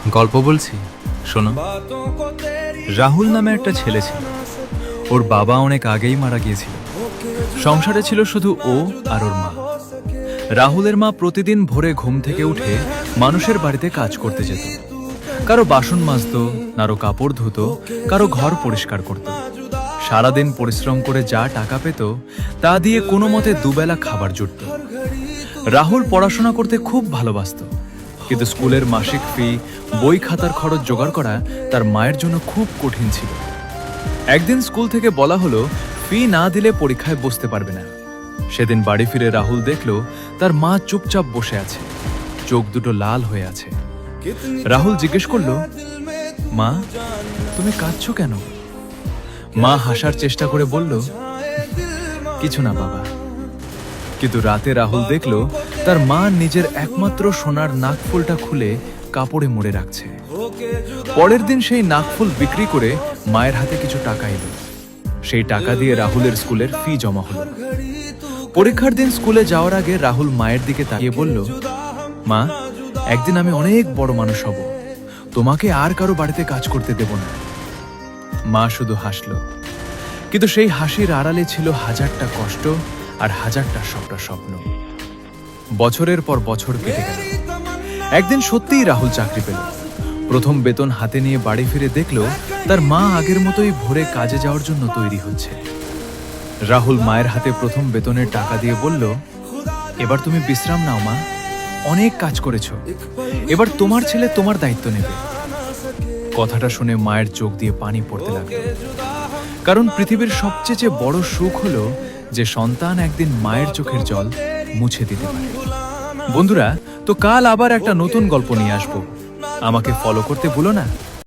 গল্প বলছি, শোনো। রাহুল নামে একটা ছেলে ছিল। ওর বাবা অনেক আগেই মারা গিয়েছিল। সংসারে ছিল শুধু ও আর ওর মা। রাহুলের মা প্রতিদিন ভোরে ঘুম থেকে উঠে মানুষের বাড়িতে কাজ করতে যেত। কারো বাসন মাজত, কারো কাপড় ধুত, কারো ঘর পরিষ্কার করত। সারাদিন পরিশ্রম করে যা টাকা পেত তা দিয়ে কোনো মতে দুবেলা খাবার জুটত। রাহুল পড়াশোনা করতে খুব ভালোবাসত, কিন্তু স্কুলের মাসিক ফি, বই খাতার খরচ জোগাড় করা তার মায়ের জন্য খুব কঠিন ছিল। একদিন স্কুল থেকে বলা হলো ফি না দিলে পরীক্ষায় বসতে পারবে না। সেদিন বাড়ি ফিরে রাহুল দেখল তার মা চুপচাপ বসে আছে, চোখ দুটো লাল হয়ে আছে। রাহুল জিজ্ঞেস করলো, মা, তুমি কাঁদছো কেন? মা হাসার চেষ্টা করে বলল, কিছু না বাবা। কিন্তু রাতে রাহুল দেখল তার মা নিজের একমাত্র সোনার নাকফুলটা খুলে কাপড়ে মুড়ে রাখছে। পরের দিন সেই নাকফুল বিক্রি করে মায়ের হাতে কিছু টাকা এলো। সেই টাকা দিয়ে রাহুলের স্কুলের ফি জমা হলো। পরীক্ষার দিন স্কুলে যাওয়ার আগে রাহুল মায়ের দিকে তাকিয়ে বলল, মা, একদিন আমি অনেক বড় মানুষ হব, তোমাকে আর কারো বাড়িতে কাজ করতে দেব না। মা শুধু হাসল, কিন্তু সেই হাসির আড়ালে ছিল হাজারটা কষ্ট আর হাজারটা স্বপ্ন। বছরের পর বছর কেটে গেল। একদিন সত্যিই রাহুল চাকরি পেল। প্রথম বেতন হাতে নিয়ে বাড়ি ফিরে দেখল তার মা আগের মতোই ভোরে কাজে যাওয়ার জন্য তৈরি হচ্ছে। রাহুল মায়ের হাতে প্রথম বেতনের টাকা দিয়ে বলল, এবার তুমি বিশ্রাম নাও মা, অনেক কাজ করেছো, এবার তোমার ছেলে তোমার দায়িত্ব নেবে। কথাটা শুনে মায়ের চোখ দিয়ে পানি পড়তে লাগলো, কারণ পৃথিবীর সবচেয়ে বড় সুখ হলো যে সন্তান একদিন মায়ের চোখের জল মুছে দিতে পারে। বন্ধুরা, তো কাল আবার একটা নতুন গল্প নিয়ে আসবো। আমাকে ফলো করতে ভুলো না।